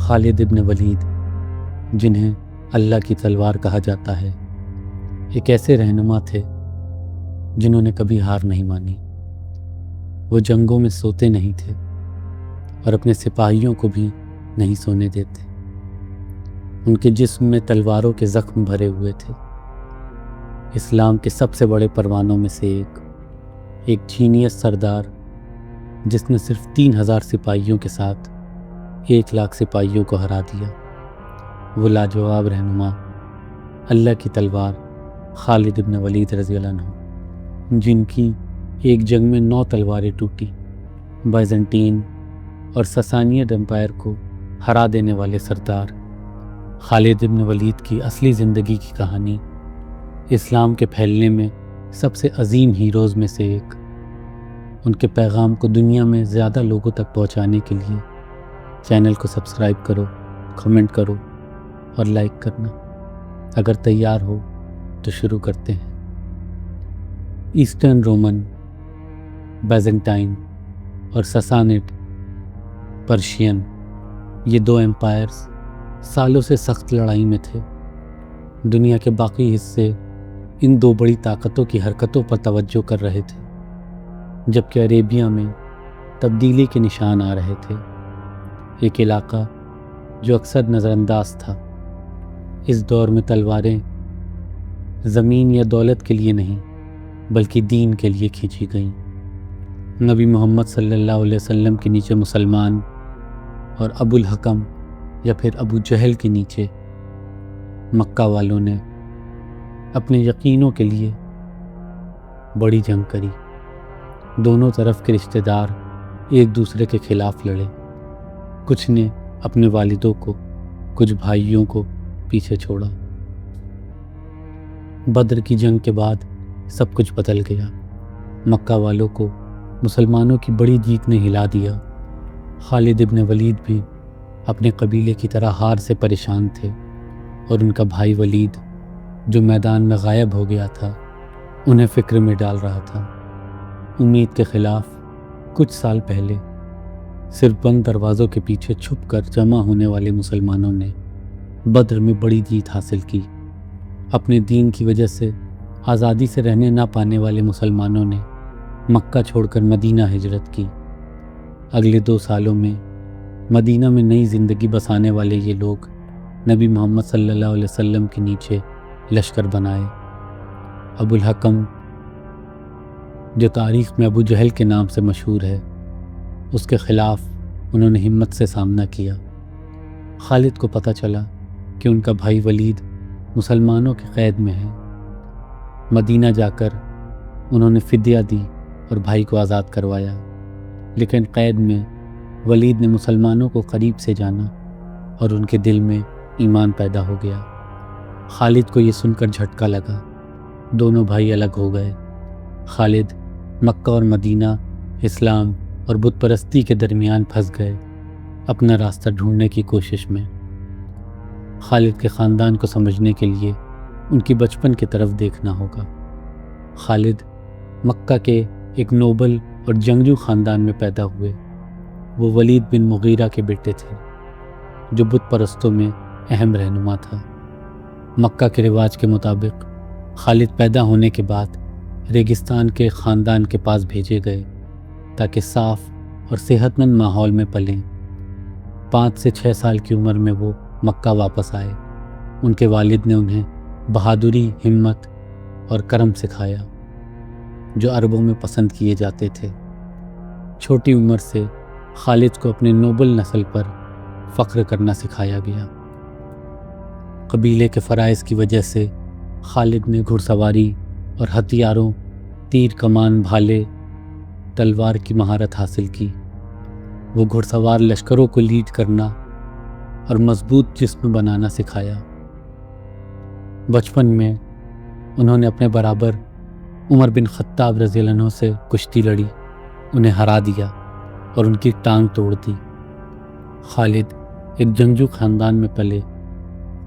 خالد ابن ولید، جنہیں اللہ کی تلوار کہا جاتا ہے، ایک ایسے رہنما تھے جنہوں نے کبھی ہار نہیں مانی۔ وہ جنگوں میں سوتے نہیں تھے اور اپنے سپاہیوں کو بھی نہیں سونے دیتے۔ ان کے جسم میں تلواروں کے زخم بھرے ہوئے تھے۔ اسلام کے سب سے بڑے پروانوں میں سے ایک جینیس سردار، جس نے صرف 3000 سپاہیوں کے ساتھ 1,00,000 سپاہیوں کو ہرا دیا، وہ لاجواب رہنما اللہ کی تلوار خالد ابن ولید رضی اللہ عنہ، جن کی ایک جنگ میں 9 تلواریں ٹوٹی، بائزنٹین اور ساسانیڈ امپائر کو ہرا دینے والے سردار خالد ابن ولید کی اصلی زندگی کی کہانی اسلام کے پھیلنے میں سب سے عظیم ہیروز میں سے ایک۔ ان کے پیغام کو دنیا میں زیادہ لوگوں تک پہنچانے کے لیے چینل کو سبسکرائب کرو، کمنٹ کرو اور لائک کرنا۔ اگر تیار ہو تو شروع کرتے ہیں۔ ایسٹرن رومن، بیزنٹائن اور ساسانیڈ پرشین، یہ 2 امپائرز سالوں سے سخت لڑائی میں تھے۔ دنیا کے باقی حصے ان 2 بڑی طاقتوں کی حرکتوں پر توجہ کر رہے تھے، جبکہ عربیہ میں تبدیلی کے نشان آ رہے تھے، ایک علاقہ جو اکثر نظر انداز تھا۔ اس دور میں تلواریں زمین یا دولت کے لیے نہیں بلکہ دین کے لیے کھینچی گئیں۔ نبی محمد صلی اللہ علیہ وسلم کے نیچے مسلمان اور ابو الحکم یا پھر ابو جہل کے نیچے مکہ والوں نے اپنے یقینوں کے لیے بڑی جنگ کری۔ دونوں طرف کے رشتہ دار ایک دوسرے کے خلاف لڑے۔ کچھ نے اپنے والدوں کو، کچھ بھائیوں کو پیچھے چھوڑا۔ بدر کی جنگ کے بعد سب کچھ بدل گیا۔ مکہ والوں کو مسلمانوں کی بڑی جیت نے ہلا دیا۔ خالد ابن ولید بھی اپنے قبیلے کی طرح ہار سے پریشان تھے، اور ان کا بھائی ولید جو میدان میں غائب ہو گیا تھا انہیں فکر میں ڈال رہا تھا۔ امید کے خلاف کچھ سال پہلے صرف بند دروازوں کے پیچھے چھپ کر جمع ہونے والے مسلمانوں نے بدر میں بڑی جیت حاصل کی۔ اپنے دین کی وجہ سے آزادی سے رہنے نہ پانے والے مسلمانوں نے مکہ چھوڑ کر مدینہ ہجرت کی۔ اگلے 2 سالوں میں مدینہ میں نئی زندگی بسانے والے یہ لوگ نبی محمد صلی اللہ علیہ وسلم کے نیچے لشکر بنائے۔ ابو الحکم، جو تاریخ میں ابو جہل کے نام سے مشہور ہے، اس کے خلاف انہوں نے ہمت سے سامنا کیا۔ خالد کو پتہ چلا کہ ان کا بھائی ولید مسلمانوں کی قید میں ہے۔ مدینہ جا کر انہوں نے فدیہ دی اور بھائی کو آزاد کروایا، لیکن قید میں ولید نے مسلمانوں کو قریب سے جانا اور ان کے دل میں ایمان پیدا ہو گیا۔ خالد کو یہ سن کر جھٹکا لگا۔ دونوں بھائی الگ ہو گئے۔ خالد مکہ اور مدینہ، اسلام اور بت پرستی کے درمیان پھنس گئے، اپنا راستہ ڈھونڈنے کی کوشش میں۔ خالد کے خاندان کو سمجھنے کے لیے ان کی بچپن کی طرف دیکھنا ہوگا۔ خالد مکہ کے ایک نوبل اور جنگجو خاندان میں پیدا ہوئے۔ وہ ولید بن مغیرہ کے بیٹے تھے، جو بت پرستوں میں اہم رہنما تھا۔ مکہ کے رواج کے مطابق خالد پیدا ہونے کے بعد ریگستان کے خاندان کے پاس بھیجے گئے تاکہ صاف اور صحت مند ماحول میں پلیں۔ 5 سے 6 سال کی عمر میں وہ مکہ واپس آئے۔ ان کے والد نے انہیں بہادری، ہمت اور کرم سکھایا، جو عربوں میں پسند کیے جاتے تھے۔ چھوٹی عمر سے خالد کو اپنے نوبل نسل پر فخر کرنا سکھایا گیا۔ قبیلے کے فرائض کی وجہ سے خالد نے گھڑ سواری اور ہتھیاروں، تیر کمان، بھالے، تلوار کی مہارت حاصل کی۔ وہ گھڑ سوار لشکروں کو لیڈ کرنا اور مضبوط جسم بنانا سکھایا۔ بچپن میں انہوں نے اپنے برابر عمر بن خطاب رضی اللہ عنہ سے کشتی لڑی، انہیں ہرا دیا اور ان کی ٹانگ توڑ دی۔ خالد ایک جنگجو خاندان میں پلے،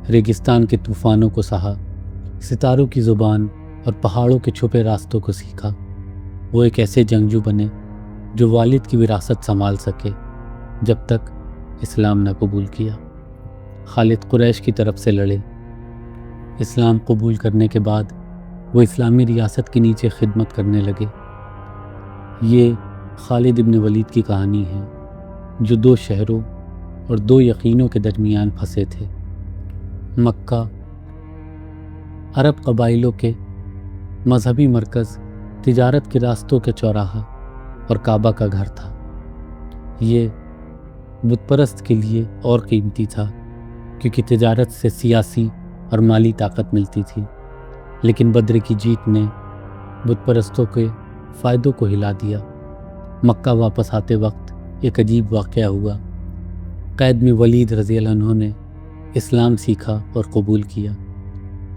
ریگستان کے طوفانوں کو سہا، ستاروں کی زبان اور پہاڑوں کے چھپے راستوں کو سیکھا۔ وہ ایک ایسے جنگجو بنے جو والد کی وراثت سنبھال سکے جب تک اسلام نہ قبول کیا۔ خالد قریش کی طرف سے لڑے۔ اسلام قبول کرنے کے بعد وہ اسلامی ریاست کے نیچے خدمت کرنے لگے۔ یہ خالد ابن ولید کی کہانی ہے، جو 2 شہروں اور 2 یقینوں کے درمیان پھنسے تھے۔ مکہ عرب قبائلوں کے مذہبی مرکز، تجارت کے راستوں کے چوراہا اور کعبہ کا گھر تھا۔ یہ بت پرست کے لیے اور قیمتی تھا، کیونکہ تجارت سے سیاسی اور مالی طاقت ملتی تھی۔ لیکن بدر کی جیت نے بت پرستوں کے فائدوں کو ہلا دیا۔ مکہ واپس آتے وقت ایک عجیب واقعہ ہوا۔ قید میں ولید رضی اللہ عنہ نے اسلام سیکھا اور قبول کیا۔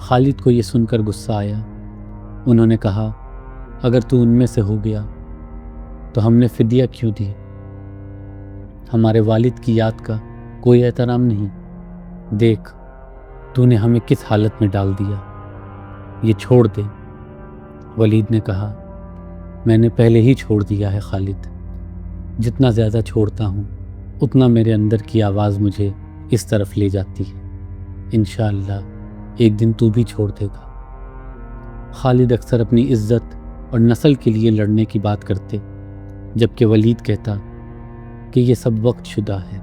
خالد کو یہ سن کر غصہ آیا۔ انہوں نے کہا، اگر تو ان میں سے ہو گیا تو ہم نے فدیہ کیوں دی؟ ہمارے والد کی یاد کا کوئی احترام نہیں۔ دیکھ تو نے ہمیں کس حالت میں ڈال دیا، یہ چھوڑ دے۔ ولید نے کہا، میں نے پہلے ہی چھوڑ دیا ہے خالد۔ جتنا زیادہ چھوڑتا ہوں اتنا میرے اندر کی آواز مجھے اس طرف لے جاتی ہے۔ انشاءاللہ ایک دن تو بھی چھوڑ دے گا۔ خالد اکثر اپنی عزت اور نسل کے لیے لڑنے کی بات کرتے، جبکہ ولید کہتا کہ یہ سب وقت شدہ ہے۔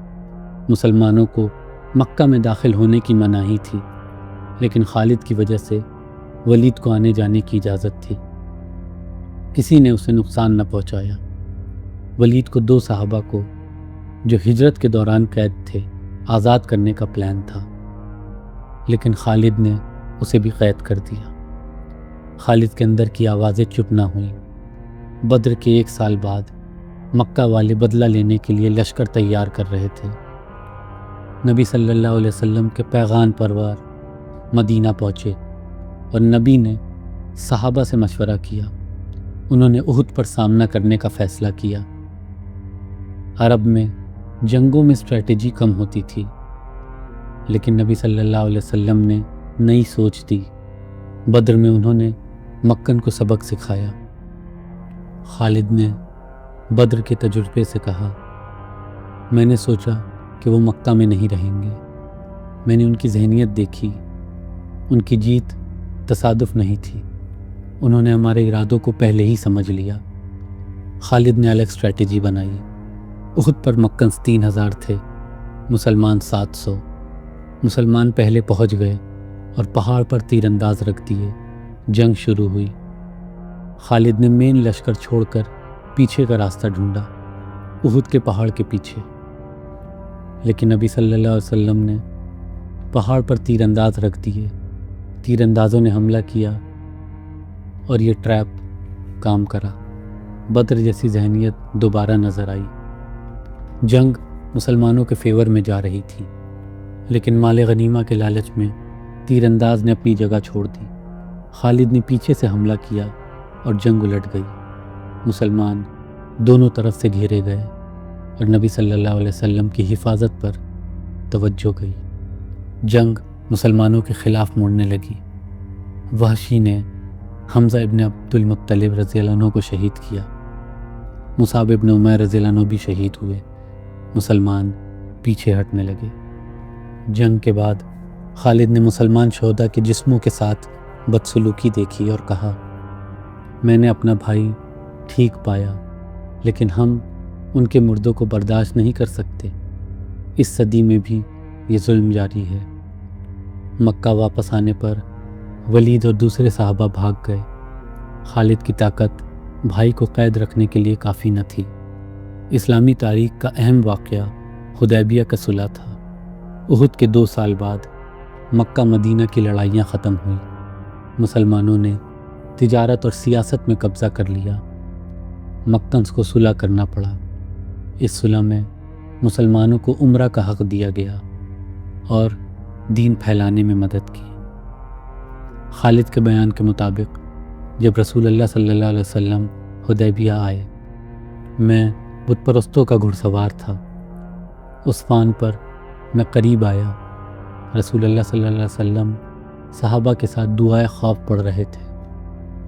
مسلمانوں کو مکہ میں داخل ہونے کی مناہی تھی، لیکن خالد کی وجہ سے ولید کو آنے جانے کی اجازت تھی۔ کسی نے اسے نقصان نہ پہنچایا۔ ولید کو 2 صحابہ کو جو ہجرت کے دوران قید تھے آزاد کرنے کا پلان تھا، لیکن خالد نے اسے بھی قید کر دیا۔ خالد کے اندر کی آوازیں چپ نہ ہوئیں۔ بدر کے 1 سال بعد مکہ والے بدلہ لینے کے لیے لشکر تیار کر رہے تھے۔ نبی صلی اللہ علیہ وسلم کے پیغام پروار مدینہ پہنچے اور نبی نے صحابہ سے مشورہ کیا۔ انہوں نے احد پر سامنا کرنے کا فیصلہ کیا۔ عرب میں جنگوں میں اسٹریٹجی کم ہوتی تھی، لیکن نبی صلی اللہ علیہ وسلم نے نئی سوچ دی۔ بدر میں انہوں نے مکن کو سبق سکھایا۔ خالد نے بدر کے تجربے سے کہا، میں نے سوچا کہ وہ مکہ میں نہیں رہیں گے۔ میں نے ان کی ذہنیت دیکھی، ان کی جیت تصادف نہیں تھی۔ انہوں نے ہمارے ارادوں کو پہلے ہی سمجھ لیا۔ خالد نے الگ اسٹریٹجی بنائی۔ احد پر مکن 3000 تھے، مسلمان 700۔ مسلمان پہلے پہنچ گئے اور پہاڑ پر تیر انداز رکھ دیے۔ جنگ شروع ہوئی۔ خالد نے مین لشکر چھوڑ کر پیچھے کا راستہ ڈھونڈا، احد کے پہاڑ کے پیچھے۔ لیکن نبی صلی اللہ علیہ وسلم نے پہاڑ پر تیر انداز رکھ دیے۔ تیر اندازوں نے حملہ کیا اور یہ ٹریپ کام کرا۔ بدر جیسی ذہنیت دوبارہ نظر آئی۔ جنگ مسلمانوں کے فیور میں جا رہی تھی، لیکن مال غنیمہ کے لالچ میں تیر انداز نے اپنی جگہ چھوڑ دی۔ خالد نے پیچھے سے حملہ کیا اور جنگ الٹ گئی۔ مسلمان دونوں طرف سے گھیرے گئے اور نبی صلی اللہ علیہ وسلم کی حفاظت پر توجہ گئی۔ جنگ مسلمانوں کے خلاف مڑنے لگی۔ وحشی نے حمزہ ابن عبد المطلب رضی اللہ عنہ کو شہید کیا۔ مصعب ابن عمیر رضی اللہ عنہ بھی شہید ہوئے۔ مسلمان پیچھے ہٹنے لگے۔ جنگ کے بعد خالد نے مسلمان شہداء کے جسموں کے ساتھ بدسلوکی دیکھی اور کہا، میں نے اپنا بھائی ٹھیک پایا، لیکن ہم ان کے مردوں کو برداشت نہیں کر سکتے۔ اس صدی میں بھی یہ ظلم جاری ہے۔ مکہ واپس آنے پر ولید اور دوسرے صحابہ بھاگ گئے۔ خالد کی طاقت بھائی کو قید رکھنے کے لیے کافی نہ تھی۔ اسلامی تاریخ کا اہم واقعہ حدیبیہ کا صلح تھا۔ احد کے 2 سال بعد مکہ مدینہ کی لڑائیاں ختم ہوئیں۔ مسلمانوں نے تجارت اور سیاست میں قبضہ کر لیا۔ مکنز کو صلح کرنا پڑا۔ اس صلح میں مسلمانوں کو عمرہ کا حق دیا گیا اور دین پھیلانے میں مدد کی۔ خالد کے بیان کے مطابق جب رسول اللہ صلی اللہ علیہ وسلم حدیبیہ آئے، میں بت پرستوں کا گھڑ سوار تھا۔ عثفان پر میں قریب آیا۔ رسول اللہ صلی اللہ علیہ وسلم صحابہ کے ساتھ دعائے خوف پڑھ رہے تھے۔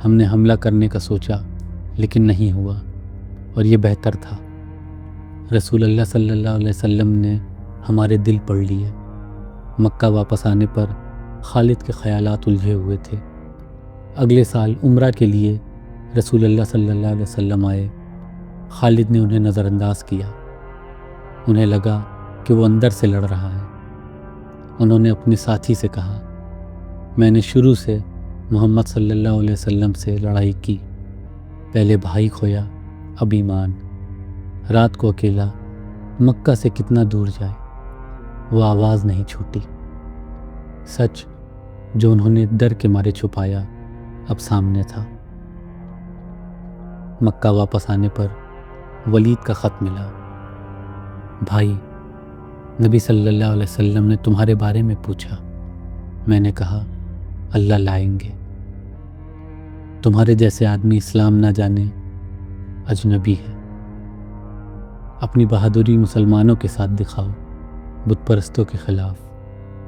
ہم نے حملہ کرنے کا سوچا، لیکن نہیں ہوا اور یہ بہتر تھا۔ رسول اللہ صلی اللہ علیہ وسلم نے ہمارے دل پڑھ لیے۔ مکہ واپس آنے پر خالد کے خیالات الجھے ہوئے تھے۔ اگلے سال عمرہ کے لیے رسول اللہ صلی اللہ علیہ وسلم آئے۔ خالد نے انہیں نظر انداز کیا۔ انہیں لگا کہ وہ اندر سے لڑ رہا ہے۔ انہوں نے اپنے ساتھی سے کہا، میں نے شروع سے محمد صلی اللہ علیہ وسلم سے لڑائی کی، پہلے بھائی کھویا اب ایمان، رات کو اکیلا مکہ سے کتنا دور جائے۔ وہ آواز نہیں چھوٹی۔ سچ جو انہوں نے ڈر کے مارے چھپایا اب سامنے تھا۔ مکہ واپس آنے پر ولید کا خط ملا، بھائی نبی صلی اللہ علیہ وسلم نے تمہارے بارے میں پوچھا۔ میں نے کہا اللہ لائیں گے، تمہارے جیسے آدمی اسلام نہ جانے اجنبی ہے۔ اپنی بہادری مسلمانوں کے ساتھ دکھاؤ، بت پرستوں کے خلاف،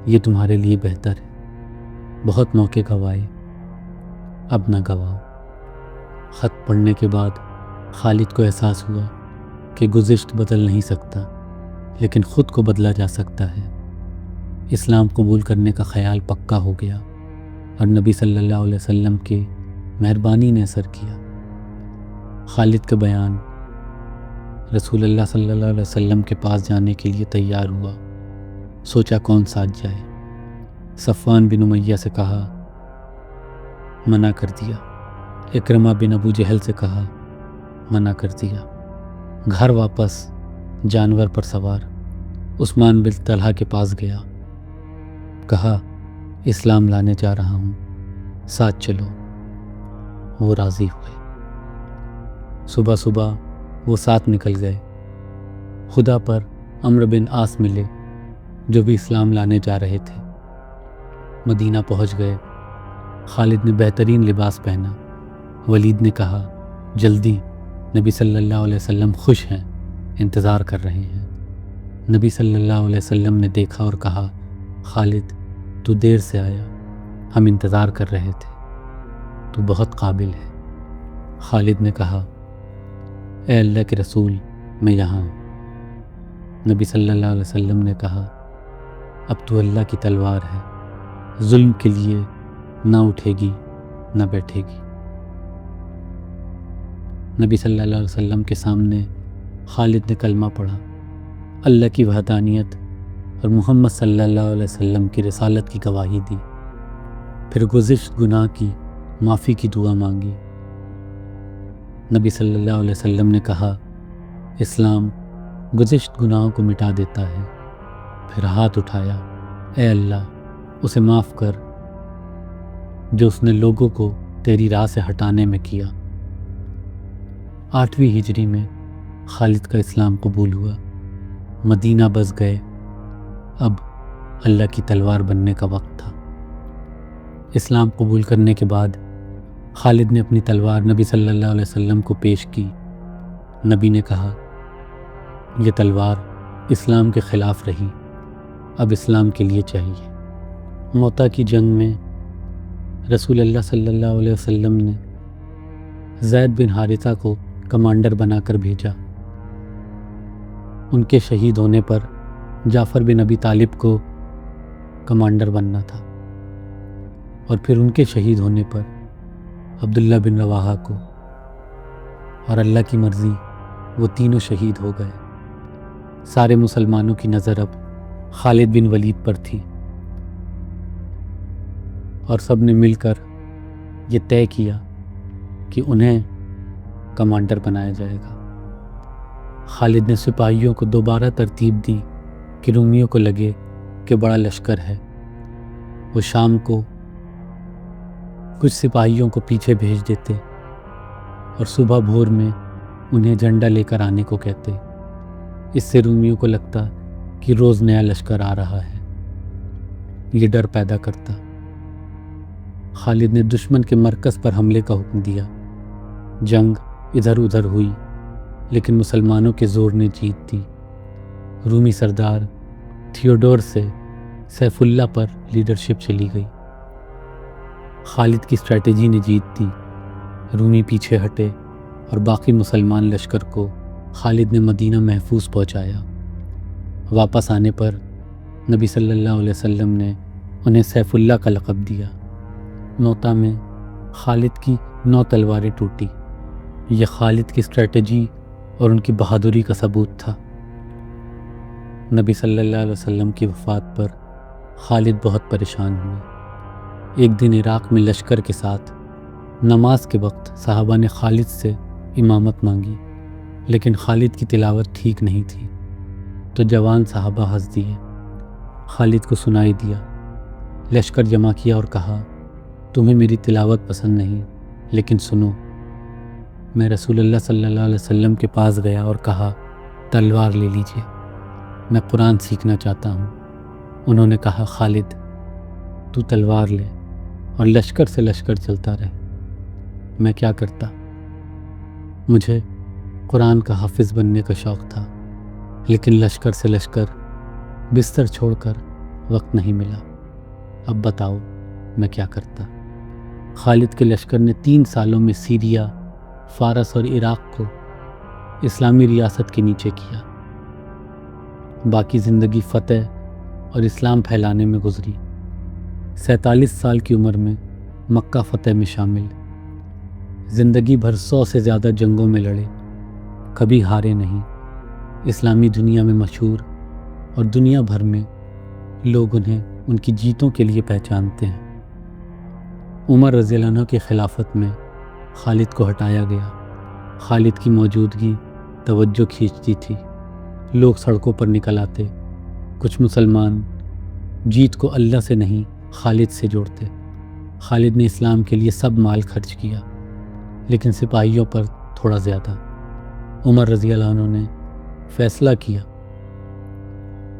یہ تمہارے لیے بہتر ہے۔ بہت موقع گوائے، اب نہ گواؤ۔ خط پڑھنے کے بعد خالد کو احساس ہوا کہ گزشت بدل نہیں سکتا، لیکن خود کو بدلا جا سکتا ہے۔ اسلام قبول کرنے کا خیال پکا ہو گیا اور نبی صلی اللہ علیہ وسلم کے مہربانی نے اثر کیا۔ خالد کا بیان رسول اللہ صلی اللہ علیہ وسلم کے پاس جانے کے لیے تیار ہوا۔ سوچا کون ساتھ جائے۔ صفوان بن امیہ سے کہا، منع کر دیا۔ اکرمہ بن ابو جہل سے کہا، منع کر دیا۔ گھر واپس جانور پر سوار عثمان بن طلحہ کے پاس گیا، کہا اسلام لانے جا رہا ہوں، ساتھ چلو۔ وہ راضی ہوئے۔ صبح صبح وہ ساتھ نکل گئے۔ خدا پر عمرو بن عاص ملے جو بھی اسلام لانے جا رہے تھے۔ مدینہ پہنچ گئے۔ خالد نے بہترین لباس پہنا۔ ولید نے کہا، جلدی، نبی صلی اللہ علیہ وسلم خوش ہیں، انتظار کر رہے ہیں۔ نبی صلی اللہ علیہ وسلم نے دیکھا اور کہا، خالد تو دیر سے آیا، ہم انتظار کر رہے تھے، تو بہت قابل ہے۔ خالد نے کہا، اے اللہ کے رسول میں یہاں ہوں۔ نبی صلی اللہ علیہ وسلم نے کہا، اب تو اللہ کی تلوار ہے، ظلم کے لیے نہ اٹھے گی نہ بیٹھے گی۔ نبی صلی اللہ علیہ وسلم کے سامنے خالد نے کلمہ پڑھا، اللہ کی وحدانیت اور محمد صلی اللہ علیہ وسلم کی رسالت کی گواہی دی، پھر گزشت گناہ کی معافی کی دعا مانگی۔ نبی صلی اللہ علیہ وسلم نے کہا، اسلام گزشت گناہوں کو مٹا دیتا ہے۔ پھر ہاتھ اٹھایا، اے اللہ اسے معاف کر جو اس نے لوگوں کو تیری راہ سے ہٹانے میں کیا۔ 8ویں ہجری میں خالد کا اسلام قبول ہوا۔ مدینہ بس گئے۔ اب اللہ کی تلوار بننے کا وقت تھا۔ اسلام قبول کرنے کے بعد خالد نے اپنی تلوار نبی صلی اللہ علیہ وسلم کو پیش کی۔ نبی نے کہا، یہ تلوار اسلام کے خلاف رہی، اب اسلام کے لیے چاہیے۔ موتا کی جنگ میں رسول اللہ صلی اللہ علیہ وسلم نے زید بن حارثہ کو کمانڈر بنا کر بھیجا۔ ان کے شہید ہونے پر جعفر بن ابی طالب کو کمانڈر بننا تھا، اور پھر ان کے شہید ہونے پر عبداللہ بن رواحہ کو، اور اللہ کی مرضی وہ تینوں شہید ہو گئے۔ سارے مسلمانوں کی نظر اب خالد بن ولید پر تھی، اور سب نے مل کر یہ طے کیا کہ انہیں کمانڈر بنایا جائے گا۔ خالد نے سپاہیوں کو دوبارہ ترتیب دی کہ رومیوں کو لگے کہ بڑا لشکر ہے، وہ شام کو کچھ سپاہیوں کو پیچھے بھیج دیتے اور صبح بھور میں انہیں جھنڈا لے کر آنے کو کہتے۔ اس سے رومیوں کو لگتا کہ روز نیا لشکر آ رہا ہے، یہ ڈر پیدا کرتا۔ خالد نے دشمن کے مرکز پر حملے کا حکم دیا۔ جنگ ادھر ادھر ہوئی، لیکن مسلمانوں کے زور نے جیت دی۔ رومی سردار تھیوڈور سے سیف اللہ پر لیڈرشپ چلی گئی۔ خالد کی اسٹریٹجی نے جیت دی۔ رومی پیچھے ہٹے اور باقی مسلمان لشکر کو خالد نے مدینہ محفوظ پہنچایا۔ واپس آنے پر نبی صلی اللہ علیہ وسلم نے انہیں سیف اللہ کا لقب دیا۔ موتا میں خالد کی 9 تلواریں ٹوٹی۔ یہ خالد کی اسٹریٹجی اور ان کی بہادری کا ثبوت تھا۔ نبی صلی اللہ علیہ وسلم کی وفات پر خالد بہت پریشان ہوئے۔ ایک دن عراق میں لشکر کے ساتھ نماز کے وقت صحابہ نے خالد سے امامت مانگی، لیکن خالد کی تلاوت ٹھیک نہیں تھی تو جوان صحابہ ہنس دیے۔ خالد کو سنائی دیا، لشکر جمع کیا اور کہا، تمہیں میری تلاوت پسند نہیں، لیکن سنو۔ میں رسول اللہ صلی اللہ علیہ وسلم کے پاس گیا اور کہا، تلوار لے لیجئے، میں قرآن سیکھنا چاہتا ہوں۔ انہوں نے کہا، خالد تو تلوار لے اور لشکر سے لشکر چلتا رہے، میں کیا کرتا؟ مجھے قرآن کا حافظ بننے کا شوق تھا، لیکن لشکر سے لشکر بستر چھوڑ کر وقت نہیں ملا۔ اب بتاؤ میں کیا کرتا؟ خالد کے لشکر نے 3 سالوں میں سیریا، فارس اور عراق کو اسلامی ریاست کے نیچے کیا۔ باقی زندگی فتح اور اسلام پھیلانے میں گزری۔ 47 سال کی عمر میں مکہ فتح میں شامل، زندگی بھر 100 سے زیادہ جنگوں میں لڑے، کبھی ہارے نہیں۔ اسلامی دنیا میں مشہور اور دنیا بھر میں لوگ انہیں ان کی جیتوں کے لیے پہچانتے ہیں۔ عمر رضی اللہ عنہ کی خلافت میں خالد کو ہٹایا گیا۔ خالد کی موجودگی توجہ کھینچتی تھی، لوگ سڑکوں پر نکل آتے۔ کچھ مسلمان جیت کو اللہ سے نہیں خالد سے جوڑتے۔ خالد نے اسلام کے لیے سب مال خرچ کیا، لیکن سپاہیوں پر تھوڑا زیادہ۔ عمر رضی اللہ عنہ نے فیصلہ کیا۔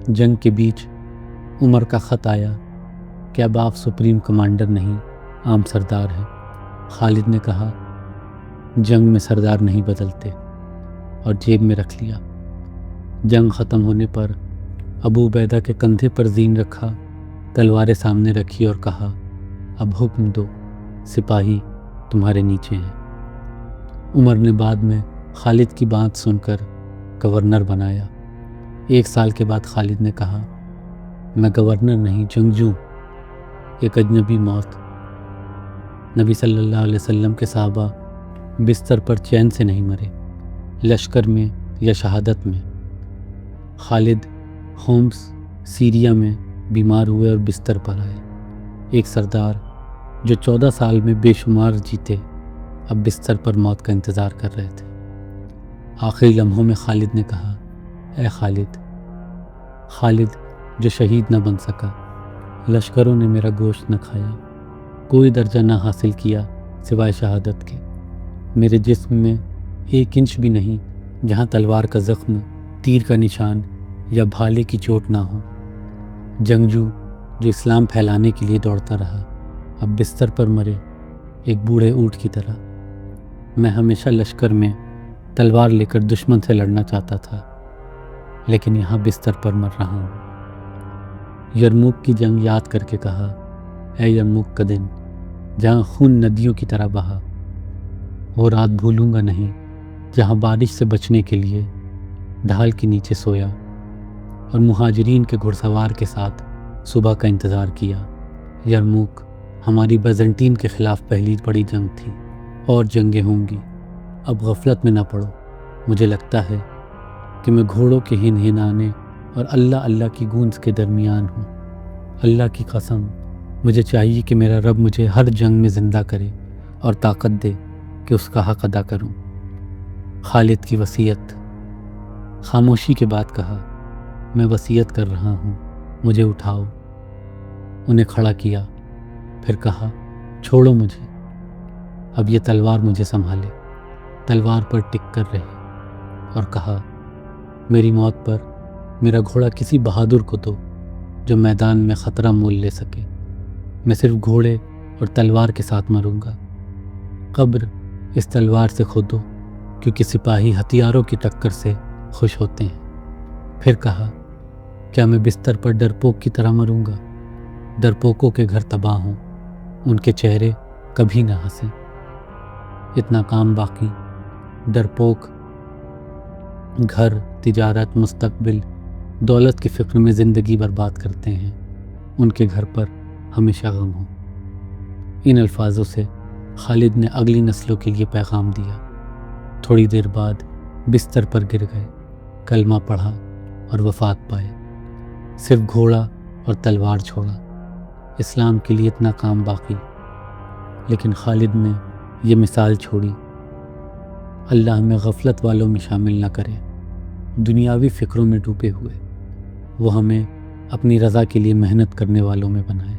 جنگ کے بیچ عمر کا خط آیا کہ اب آپ سپریم کمانڈر نہیں، عام سردار ہیں۔ خالد نے کہا، جنگ میں سردار نہیں بدلتے، اور جیب میں رکھ لیا۔ جنگ ختم ہونے پر ابو عبیدہ کے کندھے پر زین رکھا، تلواریں سامنے رکھی اور کہا، اب حکم دو، سپاہی تمہارے نیچے ہیں۔ عمر نے بعد میں خالد کی بات سن کر گورنر بنایا۔ 1 سال کے بعد خالد نے کہا، میں گورنر نہیں، جنگجو، ایک اجنبی موت۔ نبی صلی اللہ علیہ وسلم کے صحابہ بستر پر چین سے نہیں مرے، لشکر میں یا شہادت میں۔ خالد ہومس سیریا میں بیمار ہوئے اور بستر پر آئے۔ ایک سردار جو 14 سال میں بے شمار جیتے، اب بستر پر موت کا انتظار کر رہے تھے۔ آخری لمحوں میں خالد نے کہا، اے خالد، خالد جو شہید نہ بن سکا، لشکروں نے میرا گوشت نہ کھایا، کوئی درجہ نہ حاصل کیا سوائے شہادت کے، میرے جسم میں 1 انچ بھی نہیں جہاں تلوار کا زخم، تیر کا نشان یا بھالے کی چوٹ نہ ہو۔ جنگجو جو اسلام پھیلانے کے لیے دوڑتا رہا، اب بستر پر مرے، ایک بوڑھے اونٹ کی طرح۔ میں ہمیشہ لشکر میں تلوار لے کر دشمن سے لڑنا چاہتا تھا، لیکن یہاں بستر پر مر رہا ہوں۔ یرموک کی جنگ یاد کر کے کہا، اے یرموک کا دن جہاں خون ندیوں کی طرح بہا، وہ رات بھولوں گا نہیں جہاں بارش سے بچنے کے لیے ڈھال کے نیچے سویا اور مہاجرین کے گھڑ سوار کے ساتھ صبح کا انتظار کیا۔ یرموک ہماری بیزنٹین کے خلاف پہلی بڑی جنگ تھی، اور جنگیں ہوں گی۔ اب غفلت میں نہ پڑو، مجھے لگتا ہے کہ میں گھوڑوں کے ہنہنانے اور اللہ اللہ کی گونج کے درمیان ہوں۔ اللہ کی قسم، مجھے چاہیے کہ میرا رب مجھے ہر جنگ میں زندہ کرے اور طاقت دے کہ اس کا حق ادا کروں۔ خالد کی وصیت۔ خاموشی کے بعد کہا، میں وصیت کر رہا ہوں، مجھے اٹھاؤ۔ انہیں کھڑا کیا، پھر کہا، چھوڑو مجھے، اب یہ تلوار مجھے سنبھالے۔ تلوار پر ٹک کر رہے اور کہا، میری موت پر میرا گھوڑا کسی بہادر کو دو جو میدان میں خطرہ مول لے سکے۔ میں صرف گھوڑے اور تلوار کے ساتھ مروں گا۔ قبر اس تلوار سے کھودو، کیونکہ سپاہی ہتھیاروں کی ٹکر سے خوش ہوتے ہیں۔ پھر کہا، کیا میں بستر پر ڈرپوک کی طرح مروں گا؟ ڈرپوکوں کے گھر تباہ ہوں، ان کے چہرے کبھی نہ ہنسیں۔ اتنا کام باقی، ڈرپوک گھر، تجارت، مستقبل، دولت کی فکر میں زندگی برباد کرتے ہیں، ان کے گھر پر ہمیشہ غم ہو۔ ان الفاظوں سے خالد نے اگلی نسلوں کے لیے پیغام دیا۔ تھوڑی دیر بعد بستر پر گر گئے، کلمہ پڑھا اور وفات پائے۔ صرف گھوڑا اور تلوار چھوڑا، اسلام کے لیے اتنا کام باقی۔ لیکن خالد نے یہ مثال چھوڑی، اللہ ہمیں غفلت والوں میں شامل نہ کرے، دنیاوی فکروں میں ڈوبے ہوئے، وہ ہمیں اپنی رضا کے لیے محنت کرنے والوں میں بنائے۔